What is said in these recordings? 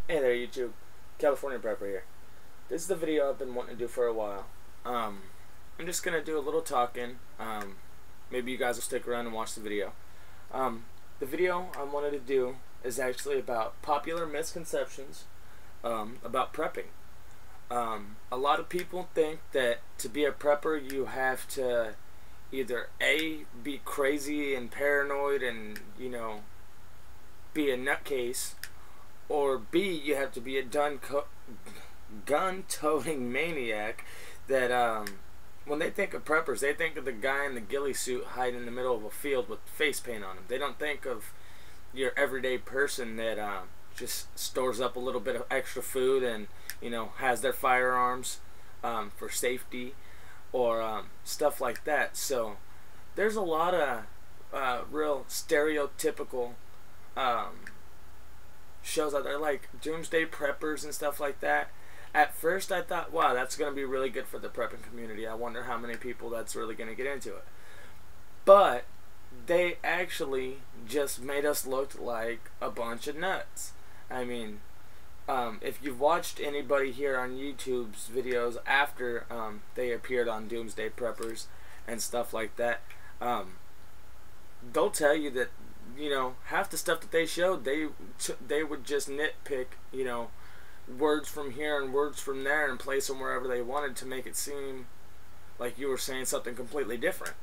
Hey there YouTube, California Prepper here. This is the video I've been wanting to do for a while. I'm just going to do a little talking. Maybe you guys will stick around and watch the video. The video I wanted to do is actually about popular misconceptions about prepping. A lot of people think that to be a prepper you have to either A, be crazy and paranoid and, you know, be a nutcase, or B, you have to be a gun-toting maniac that, when they think of preppers, they think of the guy in the ghillie suit hiding in the middle of a field with face paint on him. They don't think of your everyday person that just stores up a little bit of extra food and, you know, has their firearms for safety or stuff like that. So there's a lot of real stereotypical shows out there like Doomsday Preppers and stuff like that. At first I thought, wow, that's going to be really good for the prepping community. I wonder how many people that's really going to get into it. But they actually just made us look like a bunch of nuts. I mean, if you've watched anybody here on YouTube's videos after they appeared on Doomsday Preppers and stuff like that, they'll tell you that, you know, half the stuff that they showed, they would just nitpick, you know, words from here and words from there and place them wherever they wanted to make it seem like you were saying something completely different.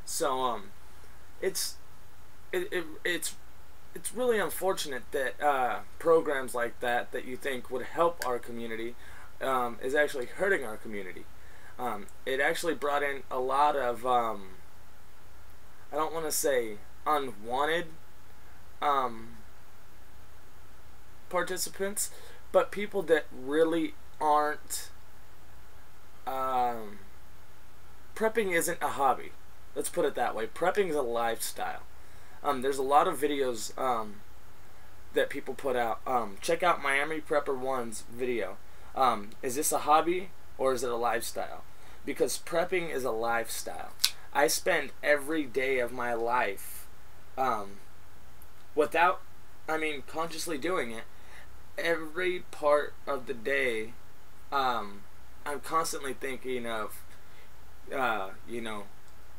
So it's really unfortunate that programs like that you think would help our community is actually hurting our community. It actually brought in a lot of I don't want to say unwanted participants, but people that really aren't prepping isn't a hobby. Let's put it that way. Prepping is a lifestyle. There's a lot of videos that people put out. Check out Miami Prepper 1's video. Is this a hobby or is it a lifestyle? Because prepping is a lifestyle. I spend every day of my life without, consciously doing it. Every part of the day, I'm constantly thinking of, you know,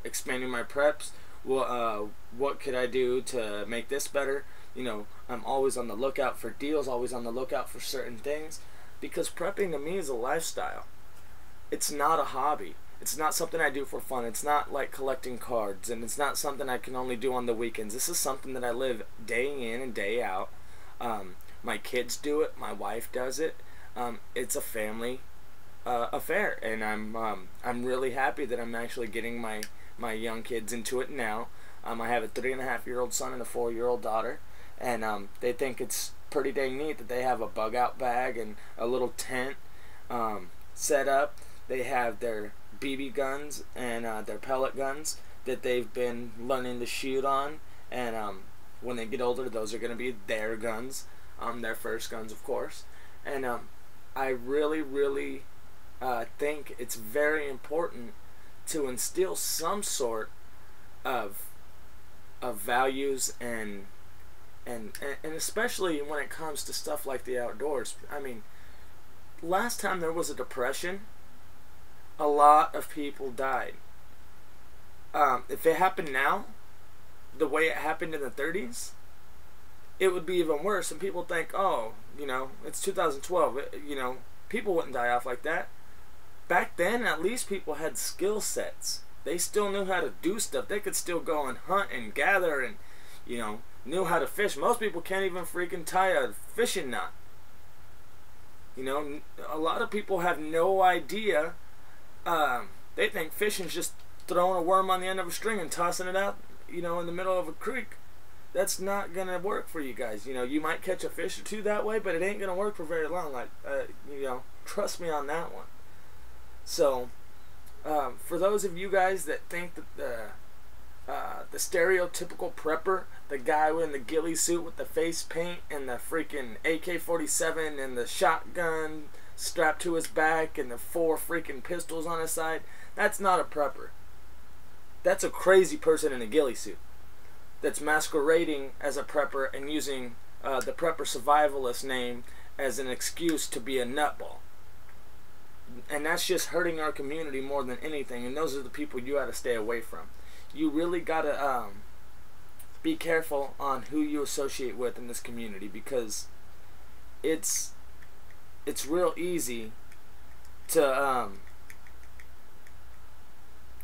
expanding my preps. What could I do to make this better? You know, I'm always on the lookout for deals, always on the lookout for certain things, because prepping to me is a lifestyle. It's not a hobby. It's not something I do for fun. It's not like collecting cards, and it's not something I can only do on the weekends. This is something that I live day in and day out. My kids do it. My wife does it. It's a family affair, and I'm really happy that I'm actually getting my young kids into it now. I have a 3.5-year-old son and a 4-year-old daughter, and they think it's pretty dang neat that they have a bug out bag and a little tent set up. They have their BB guns and their pellet guns that they've been learning to shoot on, and when they get older, those are going to be their guns, their first guns, of course. And I really think it's very important to instill some sort of values and especially when it comes to stuff like the outdoors. I mean, last time there was a depression, a lot of people died. If it happened now, the way it happened in the 30s, it would be even worse. And people think, oh, you know, it's 2012, you know, people wouldn't die off like that. Back then, at least people had skill sets. They still knew how to do stuff. They could still go and hunt and gather and, you know, knew how to fish. Most people can't even freaking tie a fishing knot. You know, a lot of people have no idea. They think fishing's just throwing a worm on the end of a string and tossing it out, you know, in the middle of a creek. That's not gonna work for you guys. You know, you might catch a fish or two that way, but it ain't gonna work for very long. Like, you know, trust me on that one. So, for those of you guys that think that the stereotypical prepper, the guy in the ghillie suit with the face paint and the freaking AK-47 and the shotgun strapped to his back and the 4 freaking pistols on his side, that's not a prepper. That's a crazy person in a ghillie suit that's masquerading as a prepper and using the prepper survivalist name as an excuse to be a nutball. And that's just hurting our community more than anything. And those are the people you got to stay away from. You really got to be careful on who you associate with in this community, because it's real easy to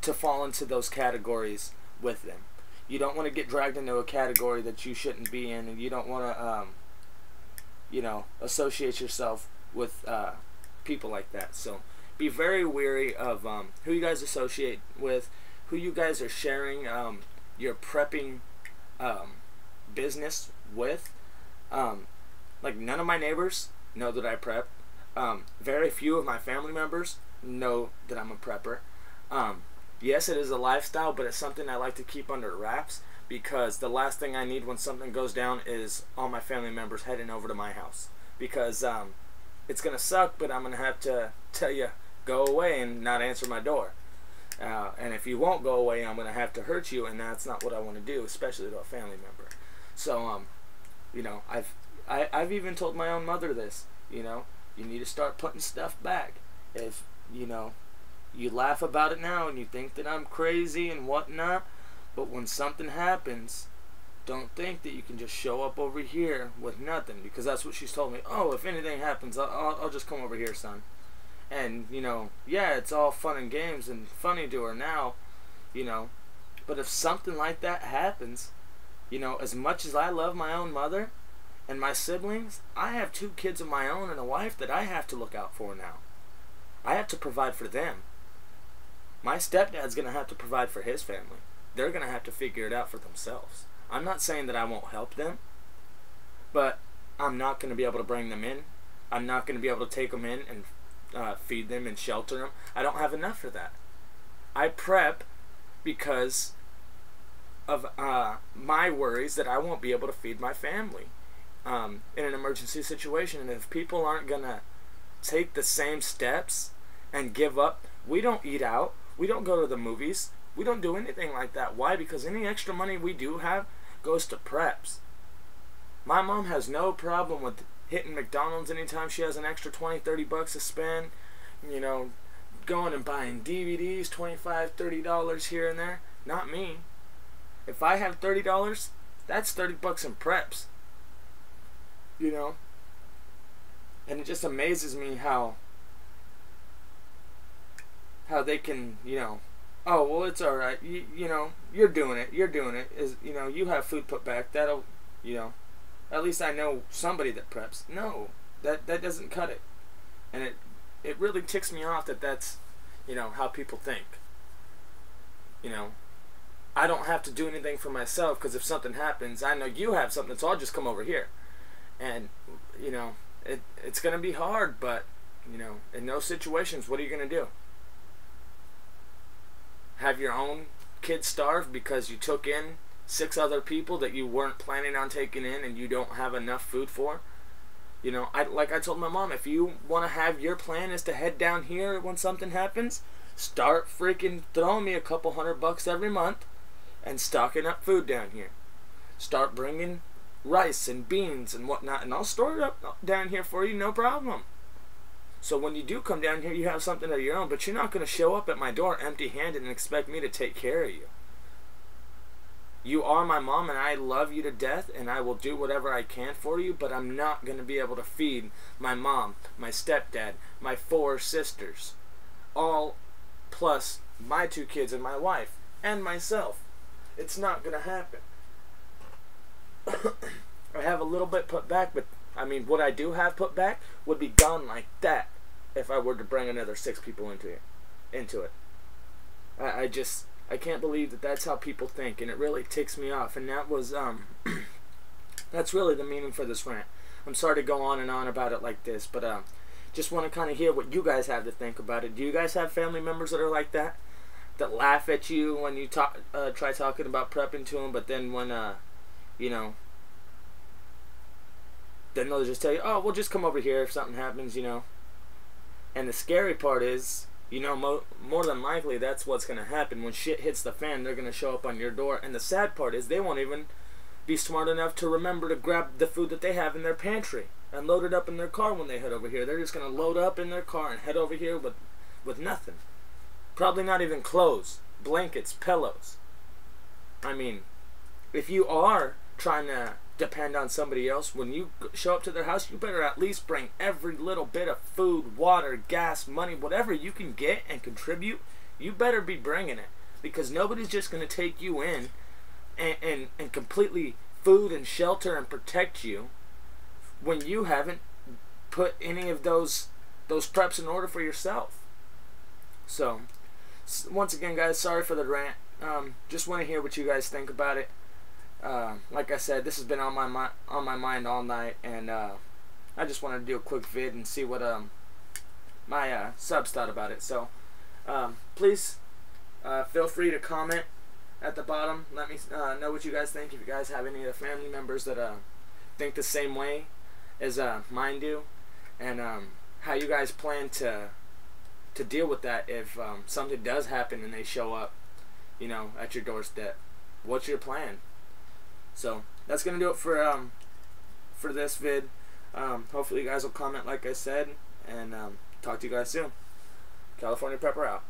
fall into those categories with them. You don't want to get dragged into a category that you shouldn't be in, and you don't want to associate yourself with people like that. So be very wary of who you guys associate with, who you guys are sharing your prepping business with. Like, none of my neighbors know that I prep. Very few of my family members know that I'm a prepper. Yes, it is a lifestyle, but it's something I like to keep under wraps, because the last thing I need when something goes down is all my family members heading over to my house. Because it's going to suck, but I'm going to have to tell you, go away and not answer my door. And if you won't go away, I'm going to have to hurt you, and that's not what I want to do, especially to a family member. So, I've even told my own mother this, you need to start putting stuff back. If, you laugh about it now and you think that I'm crazy and whatnot, but when something happens, don't think that you can just show up over here with nothing, because that's what she's told me. Oh, if anything happens, I'll just come over here, son. And, yeah, it's all fun and games and funny to her now, but if something like that happens, as much as I love my own mother and my siblings, I have 2 kids of my own and a wife that I have to look out for now. I have to provide for them. My stepdad's going to have to provide for his family. They're going to have to figure it out for themselves. I'm not saying that I won't help them, but I'm not going to be able to bring them in. I'm not going to be able to take them in and feed them and shelter them. I don't have enough for that. I prep because of my worries that I won't be able to feed my family in an emergency situation. And if people aren't going to take the same steps and give up, we don't eat out. We don't go to the movies. We don't do anything like that. Why? Because any extra money we do have goes to preps. My mom has no problem with hitting McDonald's anytime she has an extra $20-30 to spend. Going and buying DVDs, $25-30 here and there. Not me. If I have $30, that's $30 in preps. And it just amazes me how they can, oh, well, it's all right. You're doing it. You have food put back. That'll, at least I know somebody that preps. No, that doesn't cut it. And it really ticks me off that that's, how people think. I don't have to do anything for myself, because if something happens, I know you have something, so I'll just come over here. And, it's going to be hard, but, in those situations, what are you going to do? Have your own kids starve because you took in 6 other people that you weren't planning on taking in and you don't have enough food for? Like I told my mom, if you want to have your plan is to head down here when something happens, start freaking throwing me a couple $100 every month and stocking up food down here. Start bringing rice and beans and whatnot, and I'll store it up down here for you, no problem. So when you do come down here, you have something of your own, but you're not going to show up at my door empty-handed and expect me to take care of you. You are my mom, and I love you to death, and I will do whatever I can for you, but I'm not going to be able to feed my mom, my stepdad, my 4 sisters, all plus my 2 kids and my wife, and myself. It's not going to happen. I have a little bit put back, but what I do have put back would be gone like that if I were to bring another 6 people into it. I can't believe that that's how people think, and it really ticks me off. And that was that's really the meaning for this rant. I'm sorry to go on and on about it like this, but just want to kind of hear what you guys have to think about it. Do you guys have family members that are like that laugh at you when you try talking about prepping to them, but then when then they'll just tell you, oh, we'll just come over here if something happens, And the scary part is, more than likely that's what's going to happen. When shit hits the fan, they're going to show up on your door. And the sad part is they won't even be smart enough to remember to grab the food that they have in their pantry and load it up in their car when they head over here. They're just going to load up in their car and head over here with nothing. Probably not even clothes, blankets, pillows. I mean, if you are trying to depend on somebody else, when you show up to their house, you better at least bring every little bit of food, water, gas, money, whatever you can get and contribute. You better be bringing it, because nobody's just going to take you in and completely food and shelter and protect you when you haven't put any of those preps in order for yourself. So once again, guys, sorry for the rant. Just want to hear what you guys think about it. Like I said, this has been on my mind all night, and I just wanted to do a quick vid and see what my subs thought about it. So please feel free to comment at the bottom. Let me know what you guys think. If you guys have any of the family members that think the same way as mine do, and how you guys plan to deal with that if something does happen and they show up, you know, at your doorstep. What's your plan? So that's gonna do it for this vid. Hopefully you guys will comment like I said, and talk to you guys soon. California Prepper out.